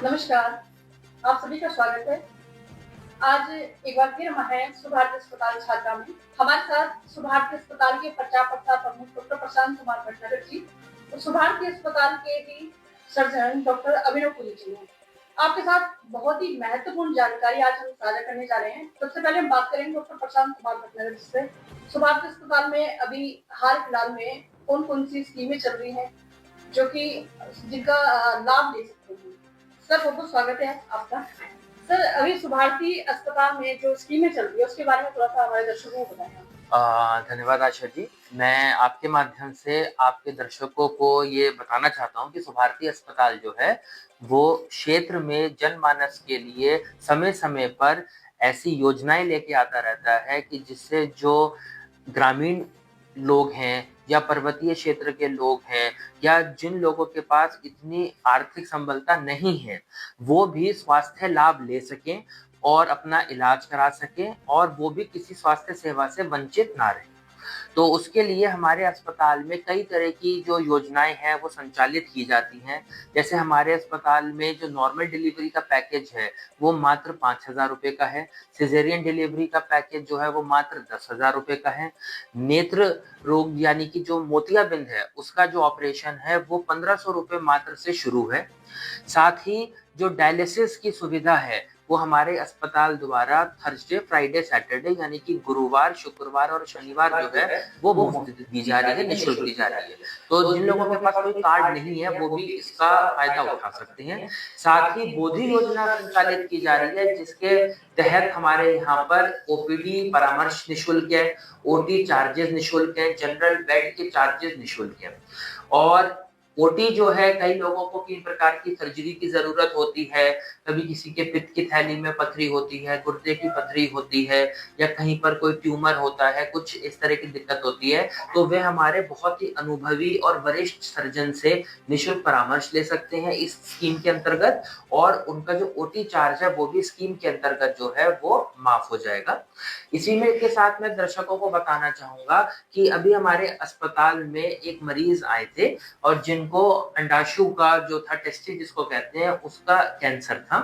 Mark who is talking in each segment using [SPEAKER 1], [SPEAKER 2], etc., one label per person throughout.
[SPEAKER 1] नमस्कार, आप सभी का स्वागत है। आज एक बार फिर हम हैं सुभारती अस्पताल छात्रा में। हमारे साथ सुभारती अस्पताल के प्रचार प्रमुख डॉक्टर प्रशांत कुमार भटनागर जी और सुभारती अस्पताल के ही सर्जन डॉक्टर अभिनव पुरी जी हैं। आपके साथ बहुत ही महत्वपूर्ण जानकारी आज हम साझा करने जा रहे हैं। सबसे पहले हम बात करेंगे डॉक्टर प्रशांत कुमार भटनागर जी से। सुभारती अस्पताल में अभी हाल फिलहाल में कौन-कौन सी स्कीमें चल रही हैं, जो कि जिनका लाभ ले सकते हैं? सर, बहुत-बहुत स्वागत है आपका। सर, अभी सुभारती अस्पताल में जो स्कीमें चल रही है, उसके बारे में थोड़ा-सा हमारे दर्शकों को बताएँ आप।
[SPEAKER 2] धन्यवाद आशा जी। मैं आपके माध्यम से आपके दर्शकों को ये बताना चाहता हूँ कि सुभारती अस्पताल जो है, वो क्षेत्र में जनमानस के लिए समय-समय पर ऐसी योजनाएँ लेके आता रहता है कि जिससे जो ग्रामीण लोग हैं या पर्वतीय क्षेत्र के लोग हैं या जिन लोगों के पास इतनी आर्थिक संबलता नहीं है, वो भी स्वास्थ्य लाभ ले सकें और अपना इलाज करा सकें और वो भी किसी स्वास्थ्य सेवा से वंचित ना रहें। तो उसके लिए हमारे अस्पताल में कई तरह की जो योजनाएँ हैं वो संचालित की जाती हैं। जैसे हमारे अस्पताल में जो नॉर्मल डिलीवरी का पैकेज है, वो मात्र ₹5000 का है। सिज़ेरियन डिलीवरी का पैकेज जो है वो मात्र ₹10,000 का है। नेत्र रोग यानी कि जो मोतियाबिंद है, उसका जो ऑपरेशन है वो ₹1500 मात्र से शुरू है। साथ ही जो डायलिसिस की सुविधा है, वो हमारे अस्पताल द्वारा थर्सडे, फ्राइडे, सैटरडे यानी कि गुरुवार, शुक्रवार और शनिवार जो है, वो मुफ़्त दी जा रही है, निःशुल्क दी जा रही है। तो जिन लोगों के पास कोई कार्ड नहीं है, वो भी इसका फ़ायदा उठा सकते हैं। साथ ही बोधि योजना संचालित की जा रही है, जिसके तहत हमारे यहाँ पर ओपीडी परामर्श निःशुल्क है, ओटी चार्जेज़ निःशुल्क हैं, जनरल बेड के चार्जेज़ निःशुल्क हैं। और ओटी जो है कई लोगों को किन प्रकार की सर्जरी की ज़रूरत होती है, कभी किसी के पित्त की थैली में पथरी होती है, गुर्दे की पथरी होती है या कहीं पर कोई ट्यूमर होता है, कुछ इस तरह की दिक्कत होती है, तो वे हमारे बहुत ही अनुभवी और वरिष्ठ सर्जन से निःशुल्क परामर्श ले सकते हैं इस स्कीम के अंतर्गत और उनका जो ओटी चार्ज है, वो भी स्कीम के अंतर्गत जो है वो माफ़ हो जाएगा। इसी में के साथ मैं दर्शकों को बताना चाहूँगा कि अभी हमारे अस्पताल में एक मरीज़ आए थे और जिनको अंडाशु का जो था टेस्टिस जिसको कहते हैं उसका कैंसर था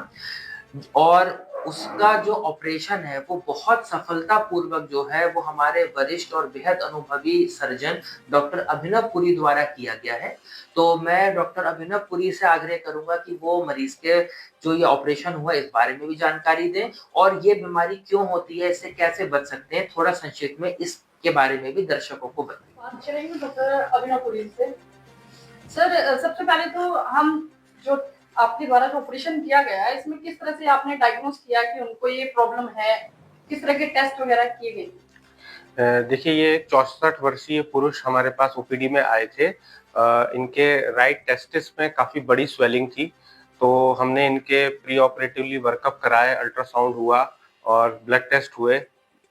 [SPEAKER 2] और उसका जो ऑपरेशन है वो बहुत सफलतापूर्वक जो है वो हमारे वरिष्ठ और बेहद अनुभवी सर्जन डॉक्टर अभिनव पुरी द्वारा किया गया है। तो मैं डॉक्टर अभिनव पुरी से आग्रह करूँगा कि वो मरीज़ के जो ये ऑपरेशन हुआ इस बारे में भी जानकारी दें और ये बीमारी क्यों होती है, इससे कैसे बच सकते हैं, थोड़ा संक्षिप्त में इसके बारे में भी दर्शकों को बताएँ।
[SPEAKER 1] बात करेंगे डॉक्टर अभिनव पुरी से। सर, सबसे पहले तो हम जो आपके द्वारा जो ऑपरेशन किया गया है, इसमें किस तरह से आपने डायग्नोज़ किया कि उनको ये प्रॉब्लम है? किस तरह के टेस्ट वगैरह किए गए?
[SPEAKER 3] देखिए ये 64 वर्षीय पुरुष हमारे पास ओपीडी में आए थे। इनके राइट टेस्टिस में काफ़ी बड़ी स्वेलिंग थी, तो हमने इनके प्री ऑपरेटिवली वर्कअप कराए, अल्ट्रासाउंड हुआ और ब्लड टेस्ट हुए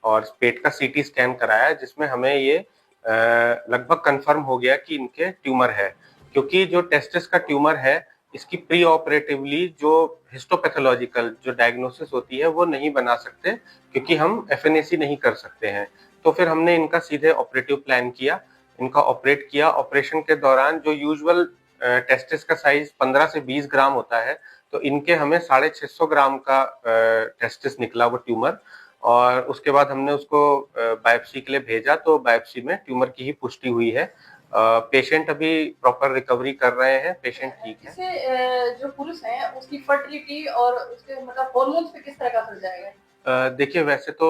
[SPEAKER 3] और पेट का सीटी स्कैन कराया जिसमें हमें ये लगभग कन्फर्म हो गया कि इनके ट्यूमर है। क्योंकि जो टेस्टिस का ट्यूमर है, इसकी प्री ऑपरेटिवली जो हिस्टोपैथोलॉजिकल जो डायग्नोसिस होती है वो नहीं बना सकते क्योंकि हम एफएनएसी नहीं कर सकते हैं। तो फिर हमने इनका सीधे ऑपरेटिव प्लान किया, इनका ऑपरेट किया। ऑपरेशन के दौरान जो यूजुअल टेस्टिस का साइज 15 से 20 ग्राम होता है, तो इनके हमें 650 ग्राम का टेस्टिस निकला वो ट्यूमर और उसके बाद हमने उसको बायोप्सी के लिए भेजा, तो बायोप्सी में ट्यूमर की ही पुष्टि हुई है। पेशेंट अभी प्रॉपर रिकवरी कर रहे हैं, पेशेंट ठीक है।
[SPEAKER 1] इससे जो पुरुष हैं, उसकी फर्टिलिटी और उसके मतलब हार्मोन्स पे किस तरह का असर जाएगा?
[SPEAKER 3] देखिए वैसे तो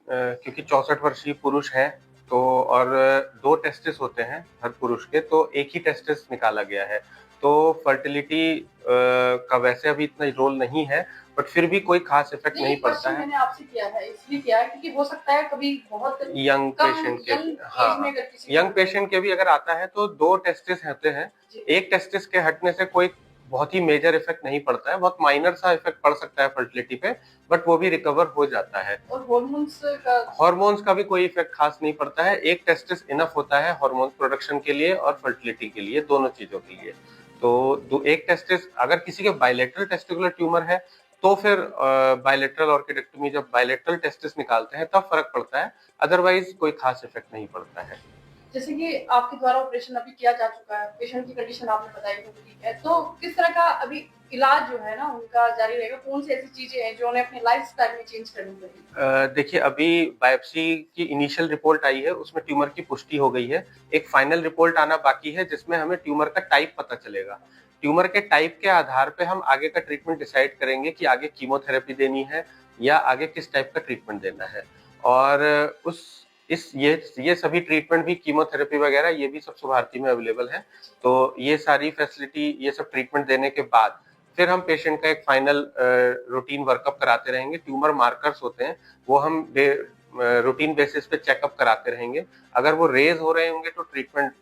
[SPEAKER 3] क्योंकि 64 वर्षीय पुरुष हैं तो और 2 टेस्टिस होते हैं हर पुरुष के, तो एक ही टेस्टिस निकाला गया है। तो फर्टिलिटी का वैसे अभी इतना रोल नहीं है, बट फिर भी कोई खास इफेक्ट नहीं पड़ता है।
[SPEAKER 1] मैंने आपसे किया है, इसलिए किया है क्योंकि हो सकता है कभी बहुत
[SPEAKER 3] यंग
[SPEAKER 1] कम
[SPEAKER 3] पेशेंट के
[SPEAKER 1] यंग
[SPEAKER 3] हाँ,
[SPEAKER 1] एज में अगर किसी
[SPEAKER 3] यंग पेशेंट के भी अगर आता है तो 2 टेस्टिस होते हैं। एक टेस्टिस के हटने से कोई बहुत ही मेजर इफेक्ट नहीं पड़ता है, बहुत माइनर सा इफेक्ट पड़ सकता है फर्टिलिटी पे, बट वो भी रिकवर हो जाता है।
[SPEAKER 1] और हार्मोन्स
[SPEAKER 3] का भी कोई इफेक्ट खास नहीं पड़ता है। एक टेस्टिस इनफ होता है हार्मोन प्रोडक्शन के लिए और फर्टिलिटी के लिए, दोनों चीजों के लिए। तो एक टेस्टिस अगर किसी के बायलेटरल टेस्टिकुलर ट्यूमर है तो फिर बायलेटरल ऑर्किडेक्टोमी जब बायलेटरल टेस्टिस निकालते हैं तब फर्क पड़ता है, अदरवाइज कोई खास इफेक्ट नहीं पड़ता है।
[SPEAKER 1] जैसे कि आपके द्वारा ऑपरेशन अभी किया जा चुका है, पेशेंट की कंडीशन आपने बताई तो ठीक है, तो किस तरह का अभी इलाज जो है ना उनका जारी रहेगा? कौन सी ऐसी चीजें हैं जो उन्हें अपने लाइफस्टाइल में चेंज करनी पड़ेगी?
[SPEAKER 3] देखिए, अभी बायोप्सी की इनिशियल रिपोर्ट आई है, उसमें ट्यूमर की पुष्टि हो गई है। एक फाइनल रिपोर्ट आना बाकी है जिसमें हमें ट्यूमर का टाइप पता चलेगा। ट्यूमर के टाइप के आधार पे हम आगे का ट्रीटमेंट डिसाइड करेंगे कि आगे कीमोथेरेपी देनी है या आगे किस टाइप का ट्रीटमेंट देना है। और उस इस ये सभी ट्रीटमेंट भी, कीमोथेरेपी वगैरह, ये भी सब सुभारती में अवेलेबल है। तो ये सारी फैसिलिटी, ये सब ट्रीटमेंट देने के बाद फिर हम पेशेंट का एक फाइनल रूटीन वर्कअप कराते रहेंगे। ट्यूमर मार्कर्स होते हैं, वो हम रूटीन बेसिस पे चेकअप कराते रहेंगे। अगर वो रेज हो रहे होंगे तो ट्रीटमेंट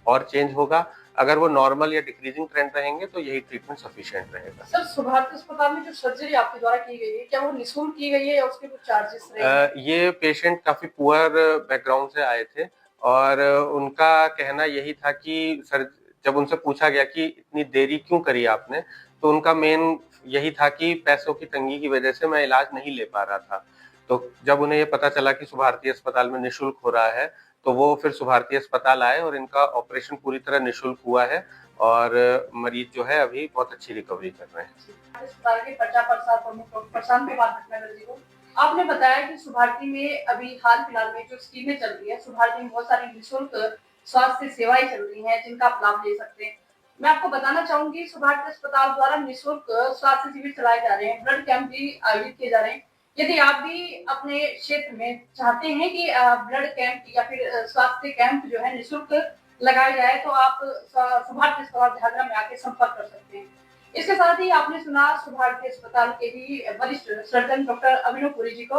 [SPEAKER 3] और चेंज होगा, अगर वो नॉर्मल या डिक्रीजिंग ट्रेंड रहेंगे तो यही ट्रीटमेंट सफिशिएंट रहेगा।
[SPEAKER 1] सर, सुभारती अस्पताल में जो सर्जरी आपके द्वारा की गई है, क्या वो निःशुल्क की गई है या उसके कुछ चार्जेस रहेंगे?
[SPEAKER 3] ये पेशेंट काफी पुअर बैकग्राउंड से आए थे और उनका कहना यही था कि सर, जब उनसे पूछा गया कि इतनी देरी क्यों करी आपने, तो उनका मेन यही था कि पैसों की तंगी की वजह से मैं इलाज नहीं ले पा रहा था। तो जब उन्हें ये पता चला कि सुभारती अस्पताल में निःशुल्क हो रहा है, तो वो फिर सुभारती अस्पताल आए और इनका ऑपरेशन पूरी तरह निःशुल्क हुआ है और मरीज जो है अभी बहुत अच्छी रिकवरी कर रहे हैं।
[SPEAKER 1] अस्पताल के पर्चा प्रसाद प्रमुख प्रशांत कुमार भटनागर जी को आपने बताया कि सुभारती में अभी हाल फिलहाल में जो स्कीमें चल रही है, सुभारती में बहुत सारी निःशुल्क स्वास्थ्य सेवाएं चल रही हैं जिनका आप लाभ ले सकते हैं। मैं आपको बताना चाहूंगी, सुभारती अस्पताल द्वारा निःशुल्क स्वास्थ्य शिविर चलाए जा रहे हैं, ब्लड कैंप भी आयोजित किए जा रहे हैं। यदि आप भी अपने क्षेत्र में चाहते हैं कि ब्लड कैंप या फिर स्वास्थ्य कैंप जो है निःशुल्क लगाया जाए, तो आप सुभारती अस्पताल झाझरा में आके संपर्क कर सकते हैं। इसके साथ ही आपने सुना सुभारती अस्पताल के ही वरिष्ठ सर्जन डॉक्टर अभिनव पुरी जी को।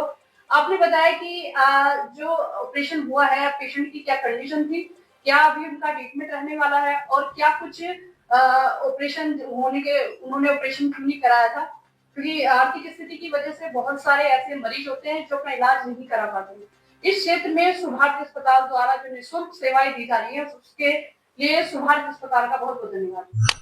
[SPEAKER 1] आपने बताया कि जो ऑपरेशन हुआ है, पेशेंट की क्या कंडीशन थी, क्या अभी उनका ट्रीटमेंट रहने वाला है और क्या कुछ ऑपरेशन होने के उन्होंने ऑपरेशन क्यों नहीं कराया था, क्योंकि आर्थिक स्थिति की वजह से बहुत सारे ऐसे मरीज होते हैं जो अपना इलाज नहीं करा पाते। इस क्षेत्र में सुभारती अस्पताल द्वारा जो निःशुल्क सेवाएं दी जा रही है, उसके लिए सुभारती अस्पताल का बहुत बहुत धन्यवाद।